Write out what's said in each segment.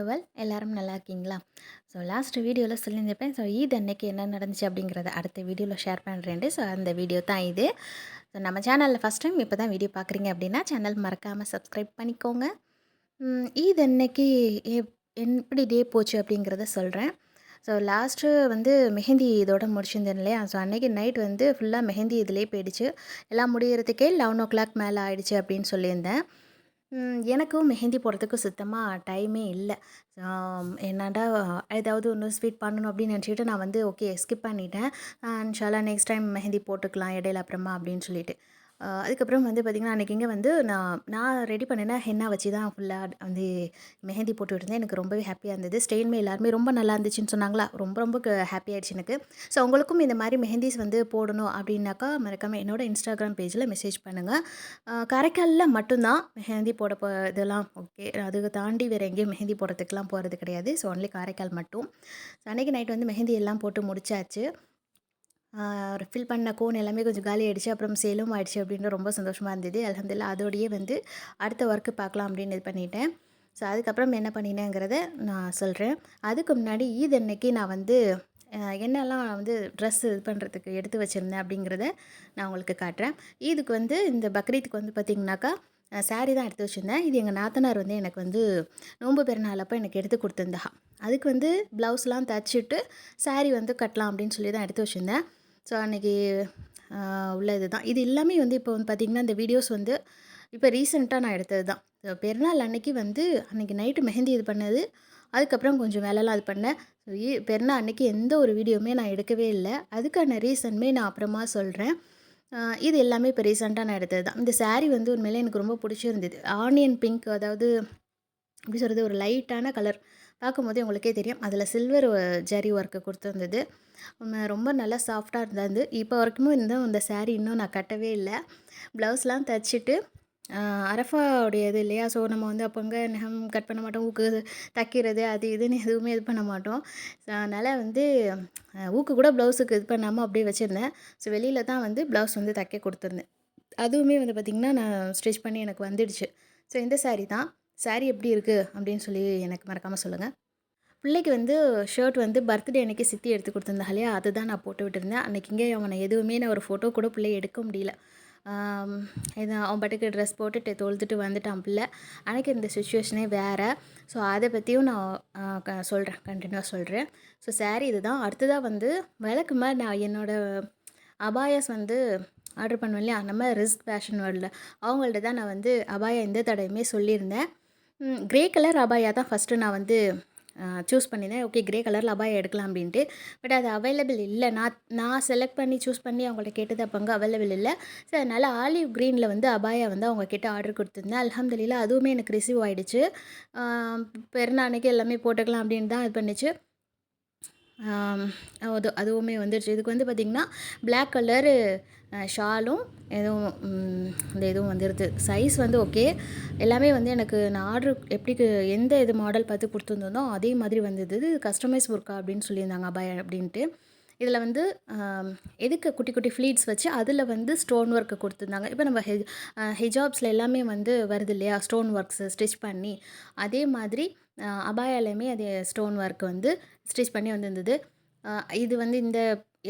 Well எல்லாரும் நல்லா இருக்கீங்களா? ஸோ லாஸ்ட் வீடியோவில் சொல்லியிருந்திருப்பேன். ஸோ ஈத் அன்னைக்கு என்ன நடந்துச்சு அப்படிங்கிறத அடுத்த வீடியோவில் ஷேர் பண்ணுறேன்ட்டு. ஸோ அந்த வீடியோ தான் இது. ஸோ நம்ம சேனலில் ஃபஸ்ட் டைம் இப்போ தான் வீடியோ பார்க்குறீங்க அப்படின்னா சேனல் மறக்காமல் சப்ஸ்கிரைப் பண்ணிக்கோங்க. ஈத் அன்னைக்கு எப்படி டே போச்சு அப்படிங்கிறத சொல்கிறேன். ஸோ லாஸ்ட்டு வந்து மெஹந்தி இதோட முடிச்சிருந்தேன் இல்லையா? ஸோ அன்றைக்கி நைட் வந்து ஃபுல்லாக மெஹந்தி இதிலே போயிடுச்சு. எல்லாம் முடியறதுக்கே 11:00 மேலே ஆயிடுச்சு அப்படின்னு சொல்லியிருந்தேன். எனக்கும் மெஹந்தி போடுறதுக்கு சுத்தமாக டைமே இல்லை. என்னடா ஏதாவது ஒன்று ஸ்வீட் பண்ணணும் அப்படின்னு நினச்சிக்கிட்டு நான் வந்து ஓகே ஸ்கிப் பண்ணிட்டேன். இன்ஷால்லா நெக்ஸ்ட் டைம் மெஹந்தி போட்டுக்கலாம் இடையில அப்புறமா அப்படின்னு சொல்லிட்டு. அதுக்கப்புறம் வந்து பார்த்திங்கன்னா, அன்றைக்கி இங்கே வந்து நான் ரெடி பண்ணினா ஹென்னா வச்சு தான் ஃபுல்லாக வந்து மெஹந்தி போட்டுட்டு இருந்தேன். எனக்கு ரொம்பவே ஹாப்பியாக இருந்தது. ஸ்டெயினுமே எல்லாருமே ரொம்ப நல்லா இருந்துச்சுன்னு சொன்னாங்களா, ரொம்ப ரொம்ப ஹாப்பி ஆயிடுச்சு எனக்கு. ஸோ உங்களுக்கும் இந்த மாதிரி மெஹந்திஸ் வந்து போடணும் அப்படின்னாக்கா மறக்காமல் என்னோட இன்ஸ்டாகிராம் பேஜில் மெசேஜ் பண்ணுங்கள். காரைக்காலில் மட்டும்தான் மெஹந்தி போட இதெல்லாம் ஓகே. அதுக்கு தாண்டி வேறு எங்கேயும் மெஹந்தி போடுறதுக்குலாம் போகிறது கிடையாது. ஸோ ஒன்லி காரைக்கால் மட்டும். ஸோ அன்றைக்கி நைட் வந்து மெஹந்தி எல்லாம் போட்டு முடிச்சாச்சு. ஃபில் பண்ண கோன் எல்லாமே கொஞ்சம் காலி ஆகிடுச்சு. அப்புறம் சேலும் ஆகிடுச்சு அப்படின்னு ரொம்ப சந்தோஷமாக இருந்தது. அல்ஹம்துலில்லாஹ் அதோடையே வந்து அடுத்த ஒர்க்கு பார்க்கலாம் அப்படின்னு இது பண்ணிட்டேன். ஸோ அதுக்கப்புறம் என்ன பண்ணினேங்கிறத நான் சொல்கிறேன். அதுக்கு முன்னாடி ஈத் அன்னைக்கு நான் வந்து என்னெல்லாம் வந்து ட்ரெஸ் இது பண்ணுறதுக்கு எடுத்து வச்சுருந்தேன் அப்படிங்கிறத நான் உங்களுக்கு காட்டுறேன். ஈதுக்கு வந்து இந்த பக்ரீத்துக்கு வந்து பார்த்திங்கனாக்கா சாரீ தான் எடுத்து வச்சுருந்தேன். இது எங்கள் நாத்தனார் வந்து எனக்கு வந்து நோன்பு பெருநாள் அப்போ எனக்கு எடுத்து கொடுத்துருந்தா. அதுக்கு வந்து ப்ளவுஸ்லாம் தைச்சிட்டு சாரீ வந்து கட்டலாம் அப்படின்னு சொல்லி தான் எடுத்து வச்சுருந்தேன். ஸோ அன்றைக்கி உள்ள இது தான். இது எல்லாமே வந்து இப்போ வந்து பார்த்திங்கன்னா, இந்த வீடியோஸ் வந்து இப்போ ரீசெண்டாக நான் எடுத்தது தான். ஸோ பெருநாள் அன்னைக்கு வந்து அன்றைக்கி நைட்டு மெஹந்தி இது பண்ணது. அதுக்கப்புறம் கொஞ்சம் வேலைலாம் இது பண்ணேன். ஸோ பெருநாள் அன்றைக்கி எந்த ஒரு வீடியோவுமே நான் எடுக்கவே இல்லை. அதுக்கான ரீசனுமே நான் அப்புறமா சொல்கிறேன். இது எல்லாமே இப்போ ரீசெண்டாக நான் எடுத்தது தான். இந்த சாரீ வந்து உண்மையிலே எனக்கு ரொம்ப பிடிச்சிருந்தது. ஆனியன் பிங்க், அதாவது எப்படி சொல்கிறது, ஒரு லைட்டான கலர். பார்க்கும்போதே உங்களுக்கே தெரியும். அதில் சில்வர் ஜரி ஒர்க்கு கொடுத்துருந்தது. ரொம்ப நல்லா சாஃப்டாக இருந்தது. இப்போ வரைக்குமே இந்த சாரீ இன்னும் நான் கட்டவே இல்லை. ப்ளவுஸ்லாம் தைச்சிட்டு அரஃபாவுடைய இது இல்லையா? ஸோ நம்ம வந்து அப்போங்க நகம் கட் பண்ண மாட்டோம். ஊக்கு தைக்கிறது அது இதுன்னு எதுவுமே இது பண்ண மாட்டோம். ஸோ அதனால் வந்து ஊக்கு கூட ப்ளவுஸுக்கு இது பண்ணாமல் அப்படியே வச்சுருந்தேன். ஸோ வெளியில் தான் வந்து ப்ளவுஸ் வந்து தைக்க கொடுத்துருந்தேன். அதுவுமே வந்து பார்த்திங்கன்னா, நான் ஸ்டிச் பண்ணி எனக்கு வந்துடுச்சு. ஸோ இந்த சாரீ தான். சாரீ எப்படி இருக்குது அப்படின்னு சொல்லி எனக்கு மறக்காமல் சொல்லுங்கள். பிள்ளைக்கு வந்து ஷர்ட் வந்து பர்த்டே அன்றைக்கி சித்தி எடுத்து கொடுத்துருந்தா இல்லையா? அதுதான் நான் போட்டு விட்டுருந்தேன். அன்றைக்கி இங்கே அவனை எதுவுமே நான் ஒரு ஃபோட்டோ கூட பிள்ளைய எடுக்க முடியல. இது அவன் பாட்டுக்கு ட்ரெஸ் போட்டுட்டு தொழுதுட்டு வந்துட்டான் பிள்ளை. அன்றைக்கி இந்த சுச்சுவேஷனே வேறு. ஸோ அதை பற்றியும் நான் சொல்கிறேன், கண்டினியூவாக சொல்கிறேன். ஸோ சாரீ இது தான். அடுத்ததாக வந்து விளக்கு மாதிரி நான் என்னோடய அபாயாஸ் வந்து ஆர்டர் பண்ணுவேன் இல்லையா? நம்ம ரிஸ்க் ஃபேஷன் வேர்ல்டில் அவங்கள்ட்ட தான் நான் வந்து அபாயா இந்த தடவையுமே சொல்லியிருந்தேன். க்ரே கலர் அபாயா தான் ஃபஸ்ட்டு நான் வந்து சூஸ் பண்ணியிருந்தேன். ஓகே, க்ரே கலரில் அபாயா எடுக்கலாம் அப்படின்ட்டு. பட் அது அவைலபிள் இல்லை. நான் செலக்ட் பண்ணி சூஸ் பண்ணி அவங்கள்ட்ட கேட்டது அப்போ அங்கே அவைலபிள் இல்லை. ஸோ அதனால் ஆலிவ் க்ரீனில் வந்து அபாயா வந்து அவங்க கிட்ட ஆர்டர் கொடுத்துருந்தேன். அல்ஹம்துலில்லாஹ் அதுவுமே எனக்கு ரிசீவ் ஆகிடுச்சு. பெருநாள் அன்னைக்கு எல்லாமே போட்டுக்கலாம் அப்படின்னு தான் இது பண்ணிச்சு. அதுவுமே வந்துடுச்சு. இதுக்கு வந்து பார்த்திங்கன்னா பிளாக் கலரு ஷாலும் எதுவும் இந்த இதுவும் வந்துடுது. சைஸ் வந்து ஓகே. எல்லாமே வந்து எனக்கு நான் எப்படி எந்த இது மாடல் பார்த்து கொடுத்துருந்தோனோ அதே மாதிரி வந்தது. இது கஸ்டமைஸ் ஒர்க்கா அப்படின்னு சொல்லியிருந்தாங்க அபாயா அப்படின்ட்டு. இதில் வந்து எதுக்கு குட்டி குட்டி ஃப்ளீட்ஸ் வச்சு அதில் வந்து ஸ்டோன் ஒர்க்கு கொடுத்துருந்தாங்க. இப்போ நம்ம ஹிஜாப்ஸில் எல்லாமே வந்து வருது இல்லையா? ஸ்டோன் ஒர்க்ஸு ஸ்டிச் பண்ணி அதே மாதிரி அபாயாலையுமே அது ஸ்டோன் ஒர்க் வந்து ஸ்டிச் பண்ணி வந்திருந்தது. இது வந்து இந்த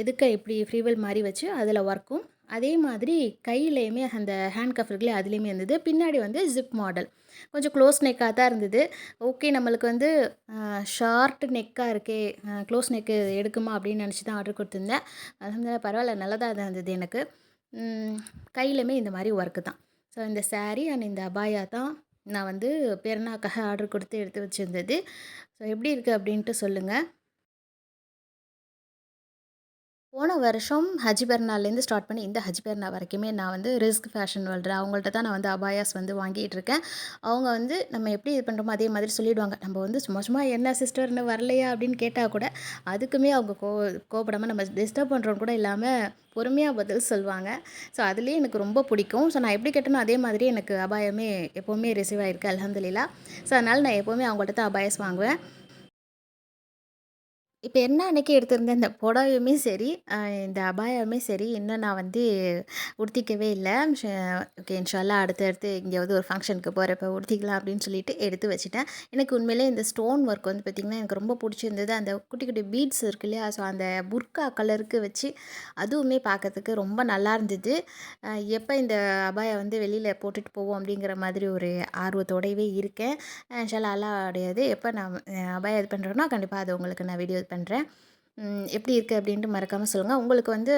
எதுக்க இப்படி ஃப்ரீவெல் மாதிரி வச்சு அதில் ஒர்க்கும் அதே மாதிரி கையிலையுமே அந்த ஹேண்ட் கஃப் இருக்குல்ல அதுலேயுமே இருந்தது. பின்னாடி வந்து ஜிப் மாடல் கொஞ்சம் க்ளோஸ் நெக்காக தான் இருந்தது. ஓகே, நம்மளுக்கு வந்து ஷார்ட் நெக்காக இருக்கே, க்ளோஸ் நெக்கு எடுக்குமா அப்படின்னு நினச்சி தான் ஆர்டர் கொடுத்துருந்தேன். அல்ஹம்துலில்லாஹ் பரவாயில்ல, நல்லதாக தான் இருந்தது எனக்கு. கையிலுமே இந்த மாதிரி ஒர்க்கு தான். ஸோ இந்த சாரீ அண்ட் இந்த அபாயா தான் நான் வந்து பெருநாக்காக ஆர்டர் கொடுத்து எடுத்து வச்சுருந்தது. ஸோ எப்படி இருக்குது அப்படின்ட்டு சொல்லுங்கள். போன வருஷம் ஹஜ் பெருநாள்லேருந்து ஸ்டார்ட் பண்ணி இந்த ஹஜ் பெருநாள் வரைக்குமே நான் வந்து ரிஸ்க் ஃபேஷன் வேர்ல்டு அவங்கள்ட்ட தான் நான் வந்து அபாயாஸ் வந்து வாங்கிட்டு இருக்கேன். அவங்க வந்து நம்ம எப்படி இது பண்ணுறோமோ அதே மாதிரி சொல்லிவிடுவாங்க. நம்ம வந்து சும்மா சும்மா என்ன சிஸ்டர் இன்னும் வரலையா அப்படின்னு கேட்டால் கூட அதுக்குமே அவங்க கோவப்படாமல் நம்ம டிஸ்டர்ப் பண்ணுறோன்னு கூட இல்லாமல் பொறுமையாக பதில் சொல்லுவாங்க. ஸோ அதுலேயே எனக்கு ரொம்ப பிடிக்கும். ஸோ நான் எப்படி கேட்டேனோ அதே மாதிரி எனக்கு அபாயமே எப்போவுமே ரிசீவ் ஆகிருக்கு அல்ஹம்துலில்லாஹ். ஸோ அதனால் நான் எப்போவுமே அவங்கள்ட்ட தான் அபாயாஸ் வாங்குவேன். இப்ப என்ன அன்னைக்கு எடுத்திருந்த இந்த புடவையுமே சரி, இந்த அபாயாவுமே சரி, இன்னும் நான் வந்து உடுத்திக்கவே இல்ல. ஓகே இன்ஷால்லா அடுத்தடுத்து எங்கேயாவது ஒரு ஃபங்ஷனுக்கு போறப்ப உடுத்திக்கலாம் அப்படின்னு சொல்லிட்டு எடுத்து வச்சுட்டேன். எனக்கு உண்மையிலேயே இந்த ஸ்டோன் ஒர்க் வந்து பார்த்திங்கன்னா, எனக்கு ரொம்ப பிடிச்சிருந்தது. அந்த குட்டி குட்டி பீட்ஸ் இருக்கு இல்லையா? ஸோ அந்த புர்கா கலருக்கு வச்சு அதுவுமே பார்க்கறதுக்கு ரொம்ப நல்லா இருந்தது. எப்போ இந்த அபாயா வந்து வெளியில போட்டுட்டு போவோம் அப்படிங்கிற மாதிரி ஒரு ஆர்வத்தோடவே இருக்கேன். இன்ஷால்லா அல்லாஹ்வுடைய இது எப்போ நான் அபாயா இது பண்ணுறேனோ கண்டிப்பாக அது உங்களுக்கு நான் வீடியோ இது பண்ணுறேன். எப்படி இருக்குது அப்படின்ட்டு மறக்காமல் சொல்லுங்கள். உங்களுக்கு வந்து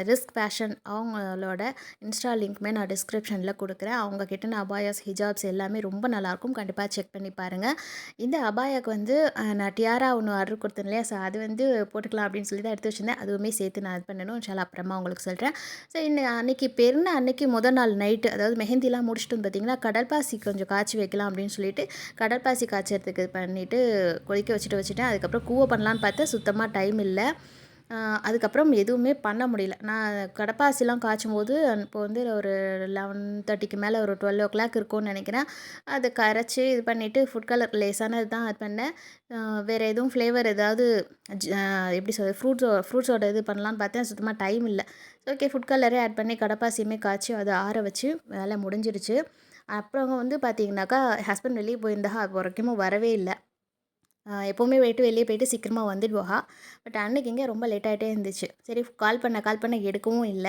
ரிஸ்க் ஃபேஷன் அவங்களோட இன்ஸ்டா லிங்க்குமே நான் டிஸ்கிரிப்ஷனில் கொடுக்குறேன். அவங்கக்கிட்ட நான் அபாயாஸ், ஹிஜாப்ஸ் எல்லாமே ரொம்ப நல்லாயிருக்கும். கண்டிப்பாக செக் பண்ணி பாருங்கள். இந்த அபாயாக்கு வந்து நான் டியாரா ஒன்று ஆர்டர் கொடுத்தேன் இல்லையா? ஸோ அது வந்து போட்டுக்கலாம் அப்படின்னு சொல்லி தான் எடுத்து வச்சுருந்தேன். அதுவுமே சேர்த்து நான் இது பண்ணணும். இன்ஷால்லா அப்புறமா உங்களுக்கு சொல்கிறேன். ஸோ அன்னைக்கு பெருநாள் அன்னைக்கு முதல் நாள் நைட்டு அதாவது மெஹந்திலாம் முடிச்சுட்டு வந்து பார்த்திங்கன்னா, கடற்பாசி கொஞ்சம் காய்ச்சி வைக்கலாம் அப்படின்னு சொல்லிட்டு கடற்பாசி காய்ச்சறதுக்கு பண்ணிவிட்டு கொதிக்க வச்சுட்டேன். அதுக்கப்புறம் கூவ பண்ணலான்னு பார்த்தா சுத்தமாக டைம் இல்ல. அதுக்கப்புறம் எதுவுமே பண்ண முடியல. நான் கடப்பாசிலாம் காய்ச்சும்போது இப்போ வந்து ஒரு 11:30க்கு மேலே ஒரு 12:00 இருக்கும்னு நினைக்கிறேன். அதை கரைச்சி இது பண்ணிவிட்டு ஃபுட் கலர் லேசானது தான் அது பண்ணேன். வேறு எதுவும் ஃப்ளேவர் ஏதாவது ஜ எப்படி சொல்றது ஃப்ரூட்ஸோட இது பண்ணலான்னு பார்த்தேன். சுத்தமாக டைம் இல்ல. ஓகே ஃபுட் கலரே ஆட் பண்ணி கடப்பாசியுமே காய்ச்சி அதை ஆற வச்சு வேலை முடிஞ்சிருச்சு. அப்புறம் வந்து பார்த்தீங்கன்னாக்கா, ஹஸ்பண்ட் வெளியே போயிருந்தா அது வரைக்கும் வரவே இல்ல. எப்போவுமே வெளியே போயிட்டு சீக்கிரமா வந்துடுவா. பட் அன்னைக்கு எங்கே ரொம்ப லேட் ஆகிட்டே இருந்துச்சு. சரி கால் பண்ண எடுக்கவும் இல்ல.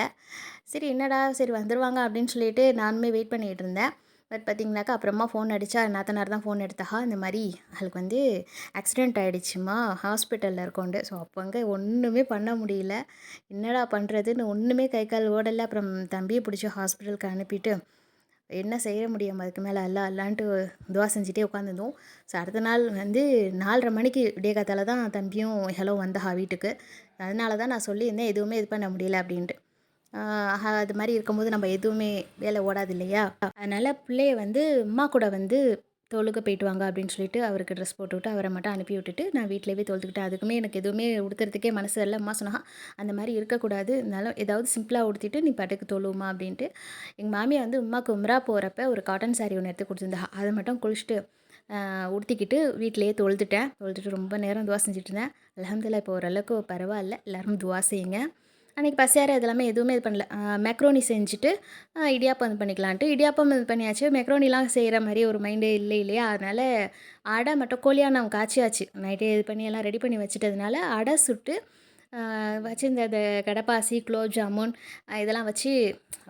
சரி என்னடா சரி வந்துருவாங்க அப்படின்னு சொல்லிட்டு நானுமே வெயிட் பண்ணிகிட்டு இருந்தேன். பட் பார்த்தீங்கன்னாக்கா, அப்புறமா ஃபோன் அடித்தா நாத்தனார் தான் ஃபோன் எடுத்தா. இந்த மாதிரி அவளுக்கு வந்து ஆக்சிடென்ட் ஆகிடுச்சுமா, ஹாஸ்பிட்டலில் இருக்கோண்டு. ஸோ அப்போ அங்கே ஒன்றுமே பண்ண முடியல. என்னடா பண்ணுறதுன்னு ஒன்றுமே கை கால் ஓடல. அப்புறம் தம்பியை பிடிச்சி ஹாஸ்பிட்டலுக்கு அனுப்பிட்டு என்ன செய்ய முடியும் அதுக்கு மேலே அல்லான்ட்டு துவா செஞ்சுட்டே உட்காந்துருந்தோம். ஸோ அடுத்த நாள் வந்து 4:30 மணிக்கு விடியகாத்தால தான் தம்பியும் ஹெலோ வந்தா வீட்டுக்கு. அதனால தான் நான் சொல்லியிருந்தேன் எதுவுமே இது பண்ண முடியல அப்படின்ட்டு. அது மாதிரி இருக்கும்போது நம்ம எதுவுமே வேலை ஓடாது இல்லையா? அதனால் பிள்ளைய வந்து அம்மா கூட வந்து தொழுக போயிட்டு வாங்க அப்படின்னு சொல்லிட்டு அவருக்கு ட்ரெஸ் போட்டு விட்டு அவரை மட்டும் அனுப்பி விட்டுட்டு நான் வீட்டிலேயே தொழுதுக்கிட்டேன். அதுக்குமே எனக்கு எதுவுமே உடுத்துறதுக்கே மனசு வரல. அம்மா சொன்னா அந்த மாதிரி இருக்கக்கூடாது. இருந்தாலும் ஏதாவது சிம்பிளாக உடுத்திட்டு நீ பாட்டுக்கு தொழுவுமா அப்படின்ட்டு. எங்கள் மாமியார் வந்து உம்மாக்கு உம்ரா போகிறப்ப ஒரு காட்டன் சாரீ ஒன்று எடுத்து கொடுத்துருந்தா. அதை மட்டும் குளிச்சுட்டு உடுத்திக்கிட்டு வீட்டிலேயே தொழுதுட்டு ரொம்ப நேரம் துவா செஞ்சுட்டு இருந்தேன். அல்ஹம்துலில்லாஹ் இப்போ ஓரளவுக்கு பரவாயில்ல. எல்லோரும் துவா செய்யுங்க. அன்றைக்கி பசியார இதெல்லாமே எதுவுமே இது பண்ணல. மேக்ரோனி செஞ்சுட்டு இடியாப்பம் இது பண்ணிக்கலான்ட்டு இடியாப்பம் இது பண்ணியாச்சு. மெக்ரோனிலாம் செய்கிற மாதிரி ஒரு மைண்டே இல்லையா? அதனால் அடை மட்டும் கோழியானம் காய்ச்சியாச்சு. நைட்டே இது பண்ணி எல்லாம் ரெடி பண்ணி வச்சுட்டதுனால அடை சுட்டு வச்சிருந்த அந்த கடப்பாசி, குலோப் ஜாமுன் இதெல்லாம் வச்சு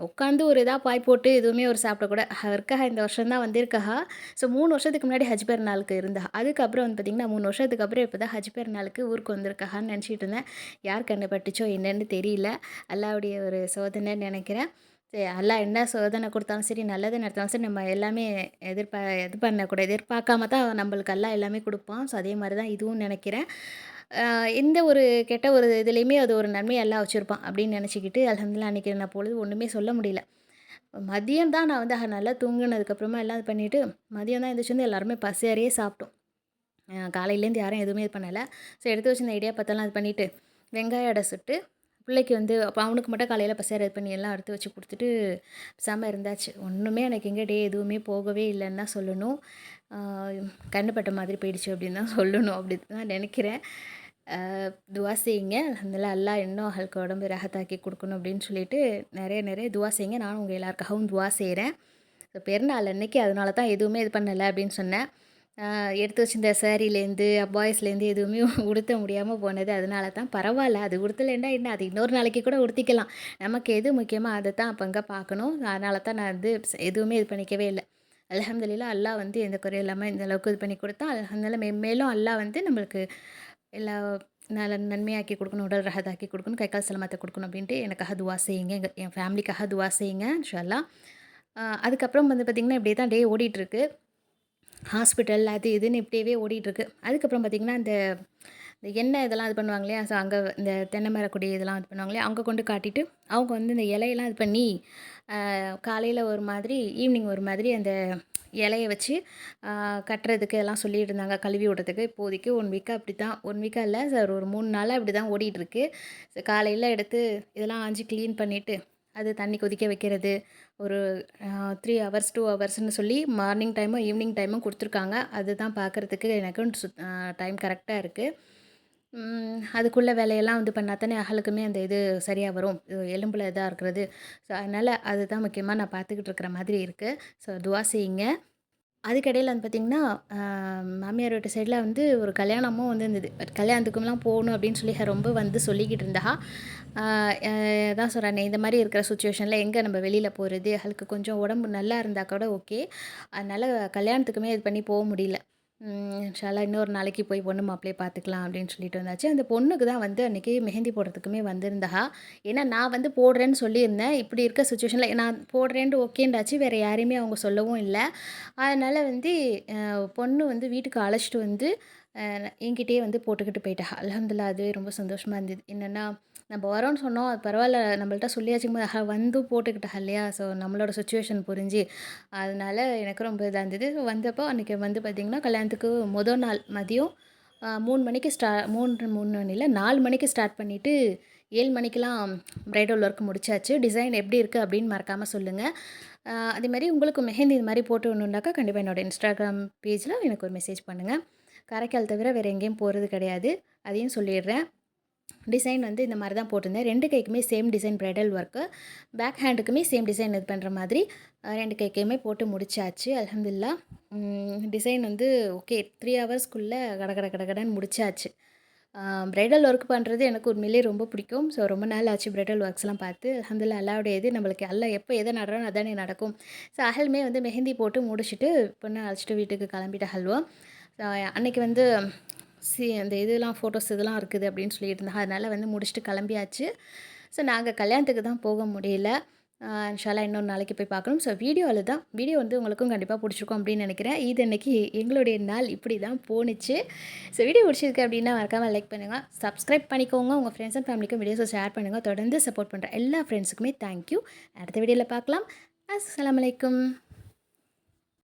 உட்காந்து ஒரு இதாக பாய் போட்டு எதுவுமே ஒரு சாப்பிடக்கூட அவருக்காக இந்த வருஷம் தான் வந்திருக்கா. ஸோ 3 வருஷத்துக்கு முன்னாடி ஹஜ் பெருநாளுக்கு இருந்தா. அதுக்கப்புறம் வந்து பார்த்திங்கன்னா 3 வருஷத்துக்கு அப்புறம் இப்போ தான் ஹஜ் பெருநாளுக்கு ஊருக்கு வந்திருக்கான்னு நினச்சிட்டு இருந்தேன். யார் கண்ணு பட்டுச்சோ என்னன்னு தெரியல. அல்லாவுடைய ஒரு சோதனைன்னு நினைக்கிறேன். சரி அல்லாஹ் என்ன சோதனை கொடுத்தாலும் சரி, நல்லது நடத்தாலும் சரி, நம்ம எல்லாமே இது பண்ணக்கூடாது. எதிர்பார்க்காம தான் நம்மளுக்கு அல்லாஹ் எல்லாமே கொடுப்பான். ஸோ அதே மாதிரி தான் இதுவும் நினைக்கிறேன். எந்த ஒரு கெட்ட ஒரு இதுலேயுமே அது ஒரு நன்மை அல்லாஹ் வச்சுருப்பான் அப்படின்னு நினச்சிக்கிட்டு அல்ஹம்துலில்லாஹ் அன்றைக்கி நான் பொழுது ஒன்றுமே சொல்ல முடியல. மதியம் தான் நான் வந்து நல்லா தூங்குனதுக்கப்புறமா எல்லாம் இது பண்ணிவிட்டு மதியம் தான் எந்திரிச்சு வந்து எல்லாருமே பசியாரியே சாப்பிட்டோம். காலையிலேருந்து யாரும் எதுவுமே இது பண்ணலை. ஸோ எடுத்து வச்சிருந்த இடியாப்பத்தெல்லாம் இது பண்ணிவிட்டு வெங்காய அடை சுட்டு பிள்ளைக்கு வந்து அப்போ அவனுக்கு மட்டும் காலையில் பசியார இது பண்ணி எல்லாம் எடுத்து வச்சு கொடுத்துட்டு பேசாம இருந்தாச்சு. ஒன்றுமே எனக்கு எங்கே டே எதுவுமே போகவே இல்லைன்னு தான் சொல்லணும். கண்ணு பட்ட மாதிரி போயிடுச்சு அப்படின்னு தான் சொல்லணும். அப்படி தான் நினைக்கிறேன். துவா செய்யுங்க. அல்ஹம்துலில்லாஹ் அல்லாஹ் இன்னும் அவளுக்கு உடம்பு ராஹத்தாக்கி கொடுக்கணும் அப்படின்னு சொல்லிட்டு நிறைய துவா செய்யுங்க. நானும் உங்கள் எல்லாருக்காகவும் துவா செய்கிறேன். ஸோ பெருநாள் அன்னைக்கு அதனால தான் எதுவுமே இது பண்ணலை அப்படின்னு சொன்னேன். எடுத்து வச்சிருந்த சாரீலேருந்து, அபாய்ஸ்லேருந்து எதுவுமே உடுத்த முடியாமல் போனது அதனால தான். பரவாயில்ல அது உடுத்தலைன்னா என்ன, அது இன்னொரு நாளைக்கு கூட உடுத்திக்கலாம். நமக்கு எது முக்கியமோ அதை தான் அப்போ பார்க்கணும். அதனால தான் நான் வந்து எதுவுமே இது பண்ணிக்கவே இல்ல. அல்ஹம்துலில்லாஹ் அல்லாஹ் வந்து எந்த குறையும் இல்லாமல் இந்த அளவுக்கு இது பண்ணி கொடுத்தான். அல்ஹம்துலில்லாஹ் மேலும் அல்லாஹ் வந்து நம்மளுக்கு எல்லா நன்மையாக்கி கொடுக்கணும், உடல் ராஹத்தாக்கி கொடுக்கணும், கை கால் சலமாத்த கொடுக்கணும் அப்படின்ட்டு எனக்காக துவா செய்யுங்க. என் ஃபேமிலிக்காக துவா செய்யுங்க இன்ஷா அல்லாஹ். அதுக்கப்புறம் வந்து பார்த்திங்கன்னா இப்படியே தான் டே ஓடிட்டுருக்கு. ஹாஸ்பிட்டல் அது இதுன்னு இப்படியே ஓடிட்டுருக்கு. அதுக்கப்புறம் பார்த்திங்கன்னா இந்த எண்ணெய் இதெல்லாம் இது பண்ணுவாங்க இல்லையா? ஸோ அங்கே இந்த தென்னை மரக்கொடி இதெல்லாம் இது பண்ணுவாங்க இல்லையா? அங்கே கொண்டு காட்டிட்டு அவங்க வந்து இந்த இலையெல்லாம் இது பண்ணி காலையில் ஒரு மாதிரி ஈவினிங் ஒரு மாதிரி அந்த இலைய வச்சு கட்டுறதுக்கு எல்லாம் சொல்லிட்டு இருந்தாங்க. கழுவி விடுறதுக்கு. இப்போதைக்கு 1 வீக்காக அப்படி தான் 1 வீக்காக இல்லை சார் ஒரு 3 நாளாக இப்படி தான் ஓடிட்டுருக்கு. ஸோ காலையில் எடுத்து இதெல்லாம் ஆஞ்சு க்ளீன் பண்ணிவிட்டு அது தண்ணி கொதிக்க வைக்கிறது. ஒரு 3 ஹவர்ஸ் 2 ஹவர்ஸ்ன்னு சொல்லி மார்னிங் டைமும் ஈவினிங் டைமும் கொடுத்துருக்காங்க. அதுதான் பார்க்குறதுக்கு எனக்கு டைம் கரெக்டாக இருக்குது. அதுக்குள்ள வேலையெல்லாம் வந்து பண்ணா தானே அகலுக்குமே அந்த இது சரியா வரும். எலும்புல இதா இருக்கிறது. ஸோ, அதனால அதுதான் முக்கியமா நான் பார்த்துக்கிட்டு இருக்கிற மாதிரி இருக்கு. ஸோ, துவா செய்யுங்க. அதுக்கிடையில வந்து பார்த்திங்கன்னா, மாமியார் வீட்டு சைட்ல வந்து ஒரு கல்யாணமும் வந்து இருந்தது. பட் கல்யாணத்துக்குலாம் போகணும் அப்படின்னு சொல்லி ரொம்ப வந்து சொல்லிக்கிட்டு இருந்தா. அ அ அதான் சொல்றேனே, இந்த மாரி இருக்கிற சுச்சுவேஷன்ல எங்கே நம்ம வெளியில போறது? அவளுக்கு கொஞ்சம் உடம்பு நல்லா இருந்தா கூட ஓகே. அதனால கல்யாணத்துக்குமே இது பண்ணி போ முடியல. இன்ஷா அல்லாஹ் இன்னொரு நாளைக்கு போய் பொண்ணு மாப்பிள்ளைய பார்த்துக்கலாம் அப்படின்னு சொல்லிட்டு வந்தாச்சு. அந்த பொண்ணுக்கு தான் வந்து அன்னைக்கு மெஹந்தி போடுறதுக்குமே வந்திருந்தா. ஏன்னா நான் வந்து போடுறேன்னு சொல்லியிருந்தேன். இப்படி இருக்க சுச்சுவேஷன்ல நான் போடுறேன்ட்டு ஓகேன்டாச்சு. வேற யாரையுமே அவங்க சொல்லவும் இல்ல. அதனால வந்து பொண்ணு வந்து வீட்டுக்கு அழைச்சிட்டு வந்து என்கிட்டயே வந்து போட்டுக்கிட்டு போயிட்டா. அல்ஹம்துலில்லாஹ் அதுவே ரொம்ப சந்தோஷமா இருந்தது. என்னன்னா, நம்ம வரோன்னு சொன்னோம். அது பரவால்ல நம்மள்ட்ட சொல்லியாச்சுங்கும்போது வந்தும் போட்டுக்கிட்டா இல்லையா? ஸோ நம்மளோட சிச்சுவேஷன் புரிஞ்சு, அதனால எனக்கு ரொம்ப இதா இருந்தது. வந்தப்போ அன்னைக்கு வந்து பார்த்திங்கன்னா, கல்யாணத்துக்கு மொத நாள் மதியம் 3 மணிக்கு 3 மணி இல்ல 4 மணிக்கு ஸ்டார்ட் பண்ணிட்டு 7 மணிக்கெல்லாம் பிரைடல் ஒர்க் முடிச்சாச்சு. டிசைன் எப்படி இருக்கு அப்படின்னு மறக்காம சொல்லுங்க. அதேமாரி உங்களுக்கு மெஹந்தி இது மாரி போட்டு விடணுன்னாக்கா, கண்டிப்பா என்னோட இன்ஸ்டாகிராம் பேஜ்ல எனக்கு ஒரு மெசேஜ் பண்ணுங்க. காரைக்கால் தவிர வேறு எங்கேயும் போறது கிடையாது. அதையும் சொல்லிடுறேன். டிசைன் வந்து இந்த மாரி தான் போட்டிருந்தேன். 2 கைக்குமே same design bridal work. Back ஹேண்டுக்குமே சேம் டிசைன் இது பண்ணுற மாதிரி 2 கைக்குமே போட்டு முடிச்சாச்சு. அல்ஹம்துலில்லாஹ். டிசைன் வந்து ஓகே 3 ஹவர்ஸ்க்குள்ள கடகடன்னு முடிச்சாச்சு. பிரைடல் ஒர்க் பண்ணுறது எனக்கு உண்மையிலேயே ரொம்ப பிடிக்கும். ஸோ ரொம்ப நாள் ஆச்சு பிரைடல் ஒர்க்ஸ்லாம் பார்த்து. அல்ஹம்துலில்லாஹ் அல்லாஹ்வுடைய இது நம்மளுக்கு அல்லாஹ் எப்போ எதை நாடுறானோ அதானே நடக்கும். ஸோ அகலுமே வந்து மெஹந்தி போட்டு முடிச்சுட்டு பொண்ண அழைச்சிட்டு வீட்டுக்கு கிளம்பிட்டா ஹல்வா. அன்னைக்கு வந்து அந்த இதெல்லாம் ஃபோட்டோஸ் இதெல்லாம் இருக்குது அப்படின்னு சொல்லிட்டு இருந்தா. அதனால வந்து முடிச்சுட்டு கிளம்பியாச்சு. ஸோ நாங்க கல்யாணத்துக்கு தான் போக முடியல. இன்ஷா அல்லாஹ் இன்னொரு நாளைக்கு போய் பார்க்கணும். ஸோ வீடியோ வந்து உங்களுக்கும் கண்டிப்பாக பிடிச்சிருக்கும் அப்படின்னு நினைக்கிறேன். இது அன்னைக்கு எங்களுடைய நாள் இப்படி தான் போணுச்சு. ஸோ வீடியோ பிடிச்சிருக்கு அப்படின்னா மறக்காம லைக் பண்ணுங்க. சப்ஸ்கிரைப் பண்ணிக்கோங்க. உங்க ஃப்ரெண்ட்ஸ் அண்ட் ஃபேமிலிக்கும் வீடியோஸை ஷேர் பண்ணுங்க. தொடர்ந்து சப்போர்ட் பண்ற எல்லா ஃப்ரெண்ட்ஸுக்குமே தேங்க் யூ. அடுத்த வீடியோல பார்க்கலாம். அஸ்ஸலாமு அலைக்கும்.